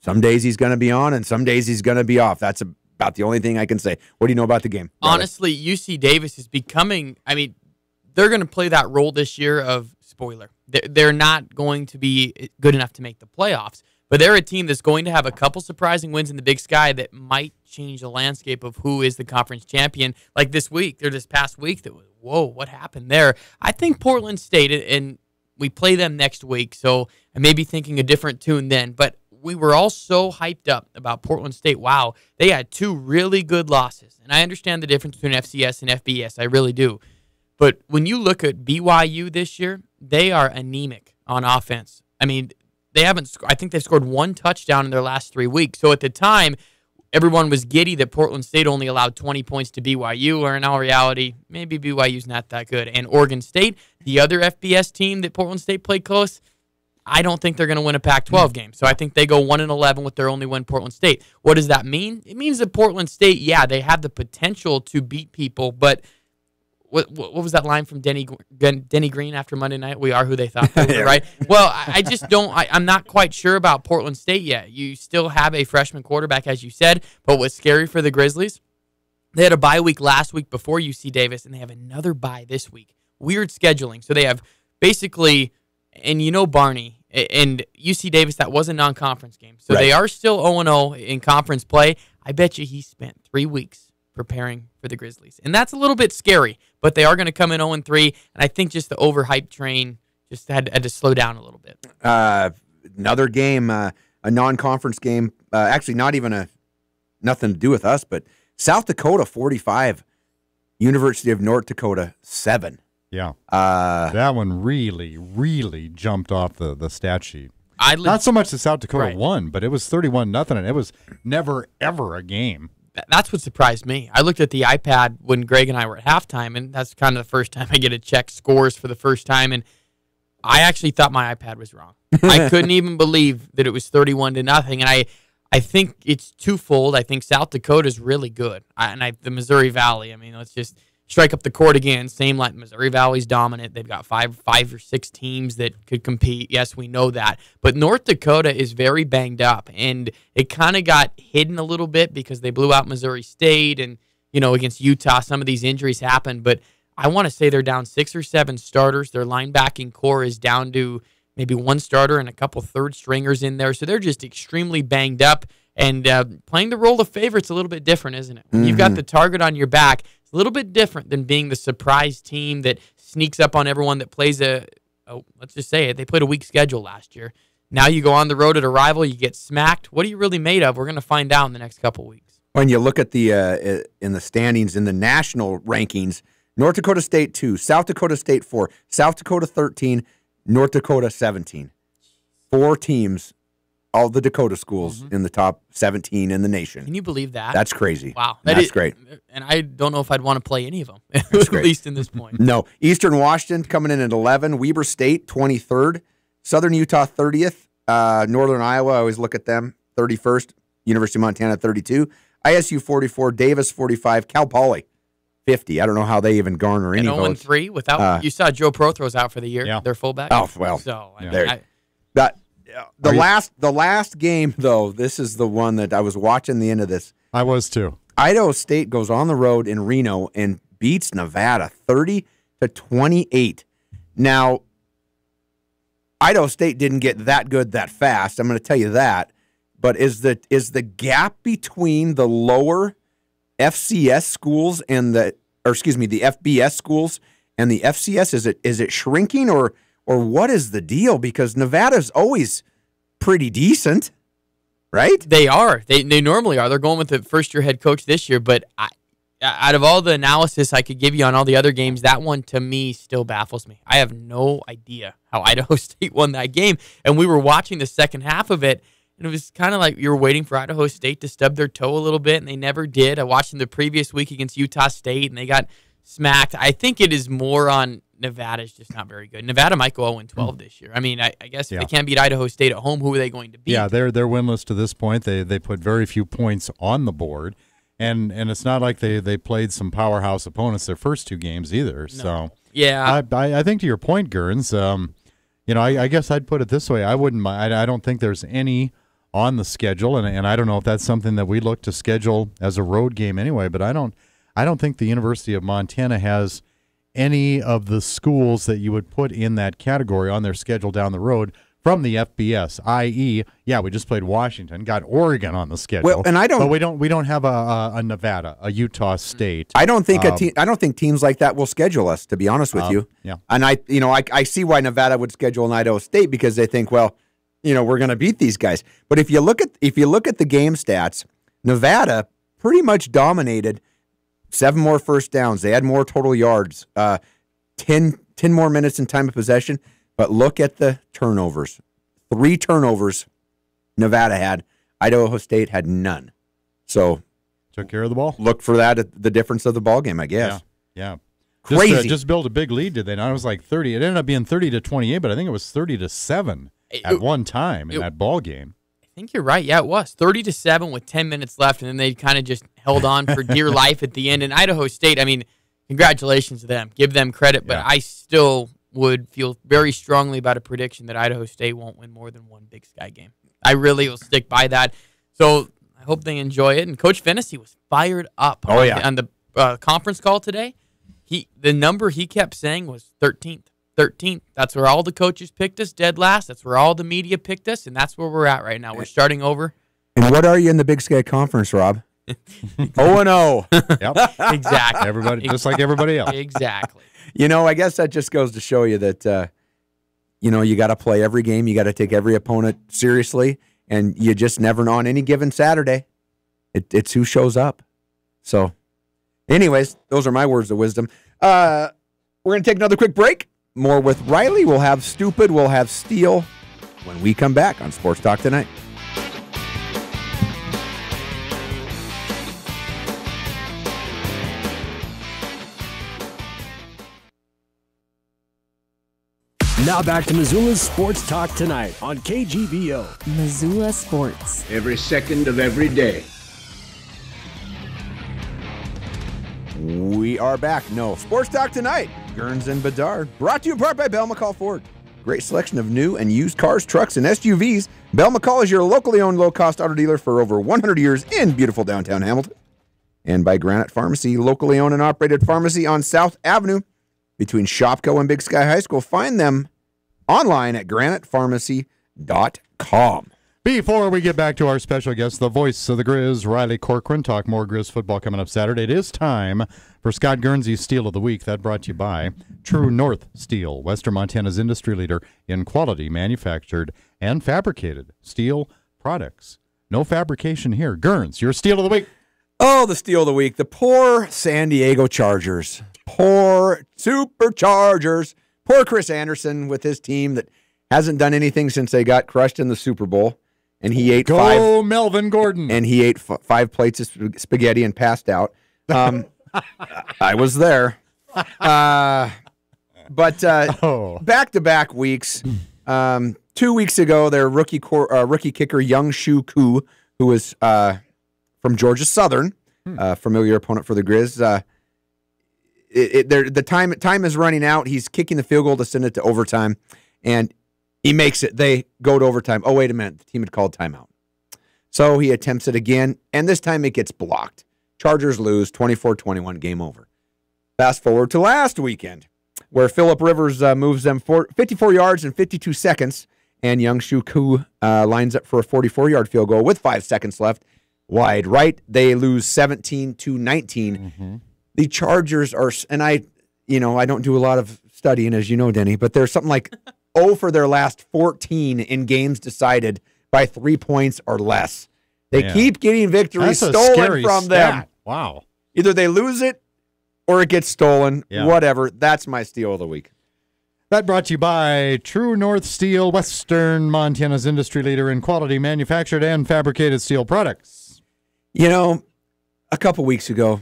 some days he's going to be on and some days he's going to be off. That's about the only thing I can say. What do you know about the game? Honestly, UC Davis is becoming, they're going to play that role this year of spoiler. They're not going to be good enough to make the playoffs, but they're a team that's going to have a couple surprising wins in the Big Sky that might change the landscape of who is the conference champion. Like this past week, that was, whoa, what happened there? I think Portland State, and we play them next week, so I may be thinking a different tune then, but we were all so hyped up about Portland State. Wow, they had two really good losses, and I understand the difference between FCS and FBS. I really do. But when you look at BYU this year, they are anemic on offense. They haven't. I think they've scored one touchdown in their last 3 weeks. So at the time, everyone was giddy that Portland State only allowed 20 points to BYU, or in all reality, maybe BYU's not that good. And Oregon State, the other FBS team that Portland State played close, I don't think they're going to win a Pac-12 game. So I think they go 1-11 with their only win, Portland State. What does that mean? It means that Portland State, they have the potential to beat people, but what was that line from Denny Green after Monday night? We are who they thought they were, right? Well, I just don't. I'm not quite sure about Portland State yet. You still have a freshman quarterback, as you said, but what's scary for the Grizzlies, they had a bye week last week before UC Davis, and they have another bye this week. Weird scheduling. So they have basically, and Barney, And UC Davis, that was a non-conference game. So Right. they are still 0-0 in conference play. I bet you he spent 3 weeks preparing for the Grizzlies. And that's a little bit scary, but they are going to come in 0-3, and I think just the overhyped train just had to slow down a little bit. Another game, a non-conference game, actually not even nothing to do with us, but South Dakota 45, University of North Dakota 7. Yeah. That one really, really jumped off the stat sheet. Not so much that South Dakota won, but it was 31-0, and it was never, ever a game. That's what surprised me. I looked at the iPad when Greg and I were at halftime, and that's kind of the first time I get to check scores for the first time, and I actually thought my iPad was wrong. I couldn't even believe that it was 31-0, and I think it's twofold. I think South Dakota is really good, the Missouri Valley. I mean, let's just strike up the court again. Same like Missouri Valley's dominant. They've got five or six teams that could compete. Yes, we know that. But North Dakota is very banged up, and it kind of got hidden a little bit because they blew out Missouri State, and against Utah, some of these injuries happened. But I want to say they're down 6 or 7 starters. Their linebacking core is down to maybe 1 starter and a couple third stringers in there. So they're just extremely banged up. And playing the role of favorite's a little bit different, isn't it? When you've got the target on your back, it's a little bit different than being the surprise team that sneaks up on everyone that plays let's just say it, they played a weak schedule last year. Now you go on the road at a rival, you get smacked. What are you really made of? We're going to find out in the next couple weeks. When you look at the in the standings, in the national rankings, North Dakota State 2, South Dakota State 4, South Dakota 13, North Dakota 17. 4 teams, all the Dakota schools in the top 17 in the nation. Can you believe that? That's crazy. Wow. That's great. And I don't know if I'd want to play any of them, at least in this point. No. Eastern Washington coming in at 11, Weber State 23rd, Southern Utah 30th, Northern Iowa, I always look at them, 31st, University of Montana 32, ISU 44, Davis 45, Cal Poly 50. I don't know how they even garner any votes. 0-3 without you saw Joe Prothrow's out for the year, their fullback. Oh, well. So, the last game, though, this is the one that I was watching the end of this. I was too. Idaho State goes on the road in Reno and beats Nevada 30-28. Now, Idaho State didn't get that good that fast. I'm going to tell you that. But is the gap between the lower FCS schools and the FBS schools and the FCS, is it shrinking or what is the deal? Because Nevada's always pretty decent, right? They are. They normally are. They're going with the first-year head coach this year, but out of all the analysis I could give you on all the other games, that one to me still baffles me. I have no idea how Idaho State won that game, and we were watching the second half of it, and it was kind of like you were waiting for Idaho State to stub their toe a little bit, and they never did. I watched them the previous week against Utah State, and they got smacked. I think it is more on Nevada's just not very good. Nevada might go 0-12 this year. I mean, I guess if they can't beat Idaho State at home, who are they going to beat? Yeah, they're winless to this point. They put very few points on the board, and it's not like they played some powerhouse opponents their first 2 games either. No. So yeah, I think to your point, Gerns, I guess I'd put it this way. I wouldn't mind. I don't think there's any on the schedule, and I don't know if that's something that we look to schedule as a road game anyway. But I don't think the University of Montana has any of the schools that you would put in that category on their schedule down the road from the FBS, i.e., we just played Washington, got Oregon on the schedule. Well, and but we don't have a Nevada, a Utah State. I don't think teams like that will schedule us, to be honest with you. Yeah. And I see why Nevada would schedule an Idaho State because they think, well, we're going to beat these guys. But if you look at the game stats, Nevada pretty much dominated. 7 more first downs. They had more total yards. 10 more minutes in time of possession. But look at the turnovers. 3 turnovers Nevada had. Idaho State had none. So took care of the ball. Look for that, the difference of the ball game, I guess. Yeah. Crazy. Just build a big lead, did they not? It was like 30. It ended up being 30-28, but I think it was 30-7 at one time in that ball game. I think you're right. Yeah, it was 30-7 with 10 minutes left, and then they kind of just held on for dear life at the end. And Idaho State, I mean, congratulations to them. Give them credit, but I still would feel very strongly about a prediction that Idaho State won't win more than one Big Sky game. I really will stick by that. So I hope they enjoy it. And Coach Fennessy was fired up on the conference call today. The number he kept saying was 13th. 13th. That's where all the coaches picked us, dead last. That's where all the media picked us, and that's where we're at right now. We're starting over. And what are you in the Big Sky Conference, Rob? 0-0. Yep. Exactly. Everybody, just like everybody else. Exactly. I guess that just goes to show you that, you got to play every game. You got to take every opponent seriously, and you just never know on any given Saturday. It's who shows up. So, anyways, those are my words of wisdom. We're going to take another quick break. More with Riley. We'll have Stupid. We'll have Steel when we come back on Sports Talk Tonight. Now back to Missoula's Sports Talk Tonight on KGVO. Missoula Sports. Every second of every day. We are back. No, Sports Talk Tonight. Gurns and Bedard. Brought to you in part by Bell McCall Ford. Great selection of new and used cars, trucks, and SUVs. Bell McCall is your locally owned low-cost auto dealer for over 100 years in beautiful downtown Hamilton. And by Granite Pharmacy, locally owned and operated pharmacy on South Avenue between Shopko and Big Sky High School. Find them online at granitepharmacy.com. Before we get back to our special guest, the voice of the Griz, Riley Corcoran, talk more Griz football coming up Saturday. It is time for Scott Guernsey's Steel of the Week. That brought to you by True North Steel, Western Montana's industry leader in quality manufactured and fabricated steel products. No fabrication here. Guerns, your Steel of the Week. Oh, the Steel of the Week. The poor San Diego Chargers. Poor Superchargers. Poor Chris Anderson with his team that hasn't done anything since they got crushed in the Super Bowl. And he ate Melvin Gordon. And he ate 5 plates of spaghetti and passed out. I was there. But back-to-back weeks. 2 weeks ago, their rookie kicker, Young Shu Koo, who was from Georgia Southern, familiar opponent for the Griz. The time is running out. He's kicking the field goal to send it to overtime, and he makes it. They go to overtime. Oh, wait a minute. The team had called timeout. So he attempts it again, and this time it gets blocked. Chargers lose 24-21, game over. Fast forward to last weekend, where Phillip Rivers moves them 54 yards in 52 seconds, and Young Shu Koo lines up for a 44-yard field goal with 5 seconds left. Wide right, they lose 17-19. Mm-hmm. The Chargers are, and I don't do a lot of studying, as you know, Denny, but there's something like 0 for their last 14 in games decided by 3 points or less. They keep getting victories stolen from them. Wow. Either they lose it or it gets stolen. Yeah. Whatever. That's my Steel of the Week. That brought to you by True North Steel, Western Montana's industry leader in quality manufactured and fabricated steel products. A couple weeks ago,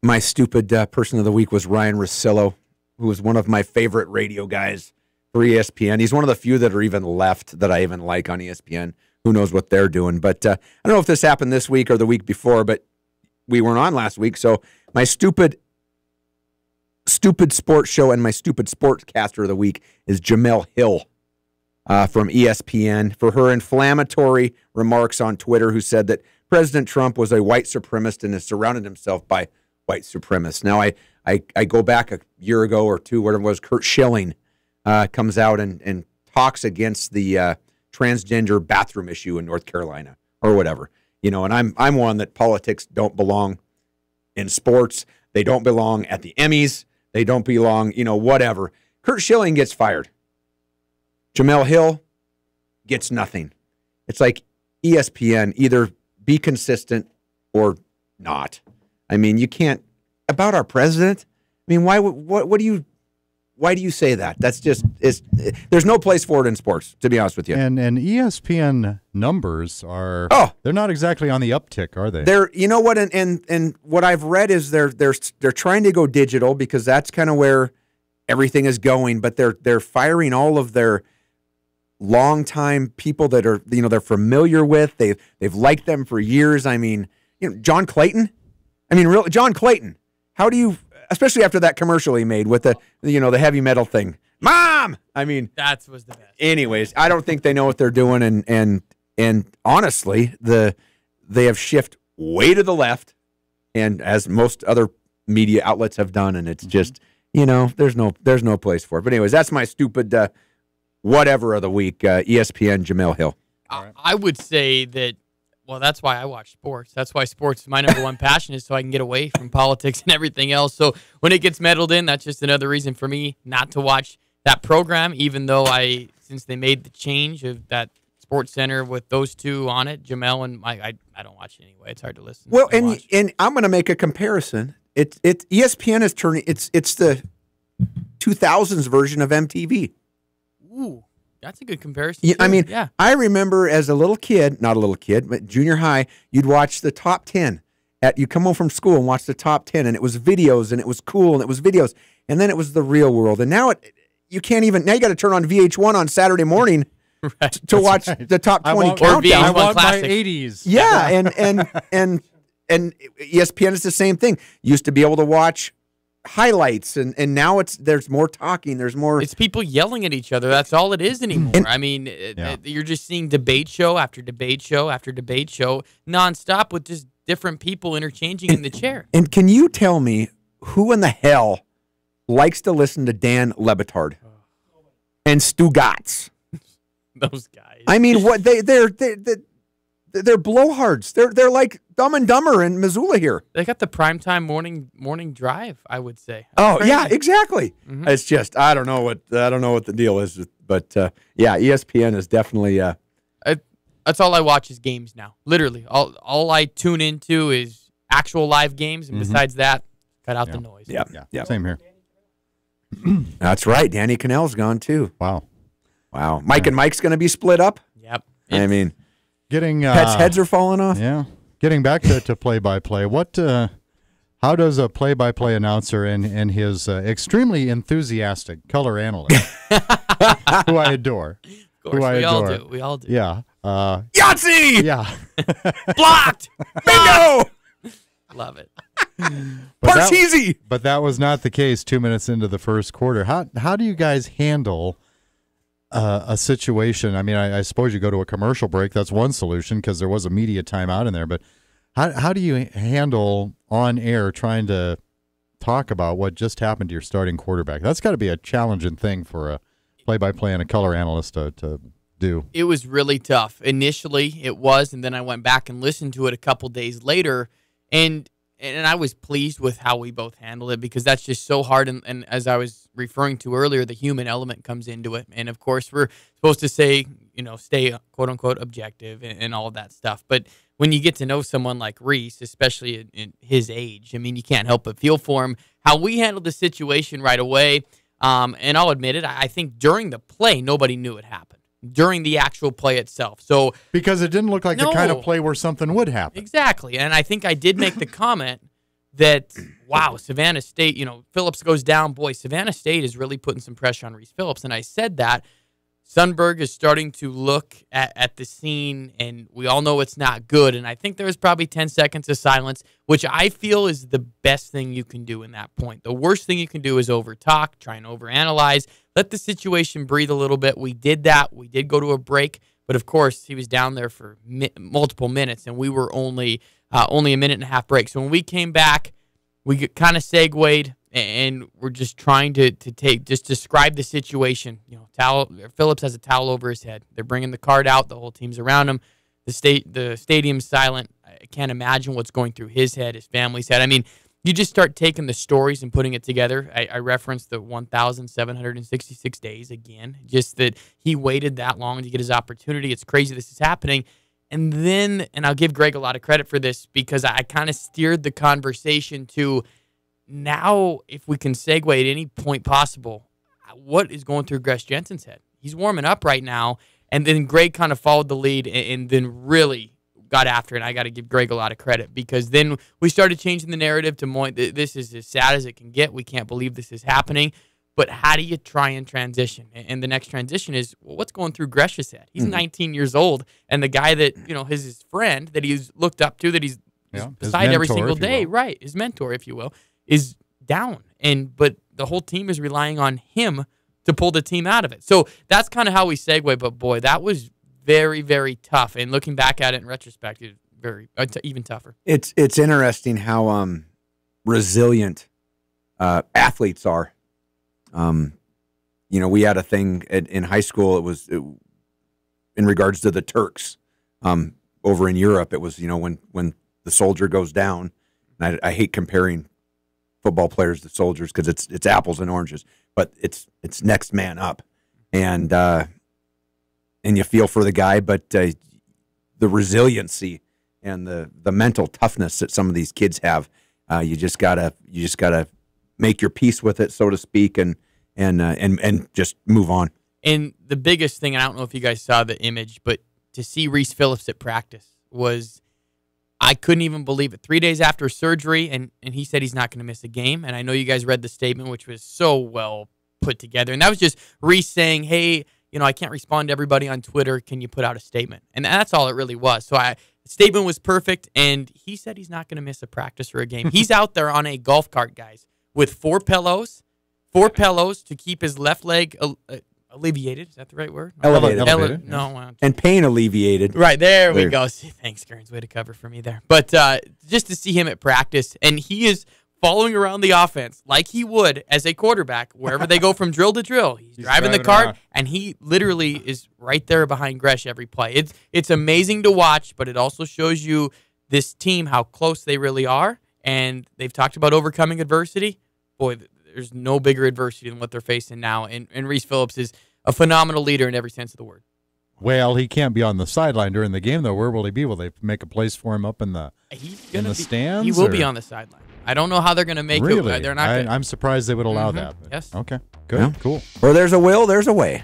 my stupid person of the week was Ryan Russillo, who was one of my favorite radio guys for ESPN. He's one of the few that are even left that I even like on ESPN. Who knows what they're doing? But I don't know if this happened this week or the week before, but we weren't on last week. So my stupid sports show and my stupid sportscaster of the week is Jamel Hill from ESPN for her inflammatory remarks on Twitter, who said that President Trump was a white supremacist and has surrounded himself by white supremacists. Now, I go back a year ago or two, where it was Kurt Schilling comes out and talks against the transgender bathroom issue in North Carolina or whatever. And I'm one that politics don't belong in sports. They don't belong at the Emmys. They don't belong, whatever. Kurt Schilling gets fired. Jamel Hill gets nothing. It's like ESPN, either be consistent or not. I mean, you can't, about our president. I mean, what do you say that? That's just, there's no place for it in sports, to be honest with you. And ESPN numbers are, they're not exactly on the uptick, are they? They're, you know what, and what I've read is they're trying to go digital because that's kind of where everything is going, but they're firing all of their longtime people that are, they're familiar with. They've liked them for years. I mean, John Clayton. I mean, really, John Clayton. How do you, especially after that commercial he made with the heavy metal thing, Mom. I mean, that was the best. Anyways, I don't think they know what they're doing, and honestly, they have shifted way to the left, and as most other media outlets have done, and it's just there's no place for it. But anyways, that's my stupid whatever of the week. ESPN Jamel Hill. I would say that. Well, that's why I watch sports. That's why sports is my number one passion, is so I can get away from politics and everything else. So when it gets meddled in, that's just another reason for me not to watch that program, even though since they made the change of that Sports Center with those two on it, Jamel and Mike, I don't watch it anyway. It's hard to listen. Well, and I'm going to make a comparison. ESPN is turning. It's the 2000s version of MTV. Ooh. That's a good comparison. Yeah, too. I mean, I remember as a little kid, not a little kid, but junior high, you'd watch the top 10. You come home from school and watch the top 10, and it was videos, and it was cool, and it was videos, and then it was the real world. And now you can't even. Now you got to turn on VH1 on Saturday morning to watch the top 20 countdown. I want my 80s. Yeah, and ESPN is the same thing. You used to be able to watch highlights, and now there's more talking. There's more. It's people yelling at each other. That's all it is anymore. I mean, you're just seeing debate show after debate show after debate show nonstop with just different people interchanging in the chair. And can you tell me who in the hell likes to listen to Dan Lebitard and Stu Gatz? Those guys. I mean, what they're blowhards. They're like Dumb and Dumber in Missoula here. They got the primetime morning drive, I would say. That's crazy. Yeah, exactly. Mm-hmm. It's just I don't know what the deal is, but yeah, ESPN is definitely. That's all I watch is games now. Literally, all I tune into is actual live games, and besides that, cut out the noise. Yeah. Same here. That's right. Danny Cannell's gone too. Wow. Mike and Mike's going to be split up. Yep. I mean. Getting pets' heads are falling off. Yeah. Getting back to play-by-play, how does a play-by-play announcer and his extremely enthusiastic color analyst, who I adore, of course, we all do. Yeah. Yahtzee! Yeah. Blocked! Bingo! Love it. Parcheesi! But that was not the case 2 minutes into the first quarter. How do you guys handle a situation? I mean, I suppose you go to a commercial break. That's one solution because there was a media timeout in there. But how do you handle on air trying to talk about what just happened to your starting quarterback? That's got to be a challenging thing for a play-by-play and a color analyst to do. It was really tough. Initially, it was, and then I went back and listened to it a couple days later, and I was pleased with how we both handled it because that's just so hard. And as I was referring to earlier, the human element comes into it. And, of course, we're supposed to say, stay, quote-unquote, objective and all of that stuff. But when you get to know someone like Reese, especially in his age, I mean, you can't help but feel for him. How we handled the situation right away, and I'll admit it, I think during the play, nobody knew it happened. During the actual play itself. So because it didn't look like the kind of play where something would happen. Exactly. And I think I did make the comment that, wow, Savannah State, Phillips goes down. Boy, Savannah State is really putting some pressure on Reese Phillips. And I said that Sundberg is starting to look at the scene, and we all know it's not good. And I think there was probably 10 seconds of silence, which I feel is the best thing you can do in that point. The worst thing you can do is over-talk, try and overanalyze, let the situation breathe a little bit. We did that. We did go to a break. But, of course, he was down there for multiple minutes, and we were only a minute and a half break. So when we came back, we kind of segued, and we're just trying to describe the situation. Phillips has a towel over his head. They're bringing the card out. The whole team's around him. The stadium's silent. I can't imagine what's going through his head, his family's head. I mean, you just start taking the stories and putting it together. I referenced the 1,766 days again, just that he waited that long to get his opportunity. It's crazy this is happening. And then, and I'll give Greg a lot of credit for this because I kind of steered the conversation to now, if we can segue at any point possible, what is going through Griz Jensen's head? He's warming up right now. And then Greg kind of followed the lead and then really got after it. I got to give Greg a lot of credit because then we started changing the narrative to this is as sad as it can get. We can't believe this is happening. But how do you try and transition? And the next transition is, well, what's going through Gresh's head? He's 19 years old, and the guy that is his friend that he's looked up to, that he's beside every single day, right? His mentor, if you will, is down, but the whole team is relying on him to pull the team out of it. So that's kind of how we segue. But boy, that was very, very tough. And looking back at it in retrospect, it's very even tougher. It's interesting how resilient athletes are We had a thing in high school. It was in regards to the Turks over in Europe. It was, when the soldier goes down, and I hate comparing football players to soldiers because it's apples and oranges, but it's next man up, and you feel for the guy, but the resiliency and the mental toughness that some of these kids have, you just gotta make your peace with it, so to speak, and just move on. And the biggest thing, and I don't know if you guys saw the image, but to see Reese Phillips at practice I couldn't even believe it. 3 days after surgery, and he said he's not going to miss a game. And I know you guys read the statement, which was so well put together. And that was just Reese saying, hey, I can't respond to everybody on Twitter. Can you put out a statement? And that's all it really was. So the statement was perfect, and he said he's not going to miss a practice or a game. He's out there on a golf cart, guys, with four pillows to keep his left leg alleviated. Is that the right word? Elevated. No. And pain alleviated. Right, there we go. Thanks, Kearns. Way to cover for me there. But just to see him at practice, and he is following around the offense like he would as a quarterback, wherever they go from drill to drill. He's driving the cart, around. And he literally is right there behind Gresh every play. It's amazing to watch, but it also shows you this team, how close they really are, and they've talked about overcoming adversity. Boy, there's no bigger adversity than what they're facing now, and Reese Phillips is a phenomenal leader in every sense of the word. Well, he can't be on the sideline during the game, though. Where will he be? Will they make a place for him up in the stands? He will be on the sideline. I don't know how they're going to make it. They're not. I'm surprised they would allow that. Yes. Okay. Good. Yeah. Cool. Where there's a will, there's a way.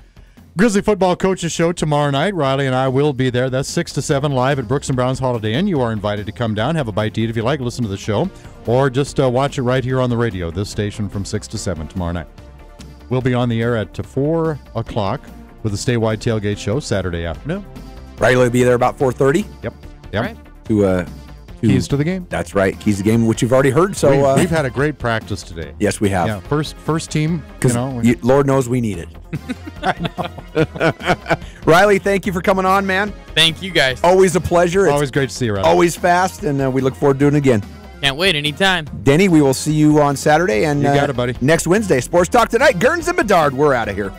Grizzly Football Coaches Show tomorrow night. Riley and I will be there. That's 6 to 7 live at Brooks and Brown's Holiday Inn. You are invited to come down, have a bite to eat if you like, listen to the show, or just watch it right here on the radio, this station from 6 to 7 tomorrow night. We'll be on the air at 4 o'clock with the statewide tailgate show Saturday afternoon. Riley will be there about 4:30. Yep. Right. To keys to the game. That's right. Keys to the game, which you've already heard. So we've had a great practice today. Yes, we have. Yeah, first team. Lord knows we need it. I know. Riley, thank you for coming on, man. Thank you, guys. Always a pleasure. Always great to see you, Riley. Always fast, and we look forward to doing it again. Can't wait anytime. Denny, we will see you on Saturday. And you got it, buddy. Next Wednesday, Sports Talk Tonight. Gurns and Bedard, we're out of here.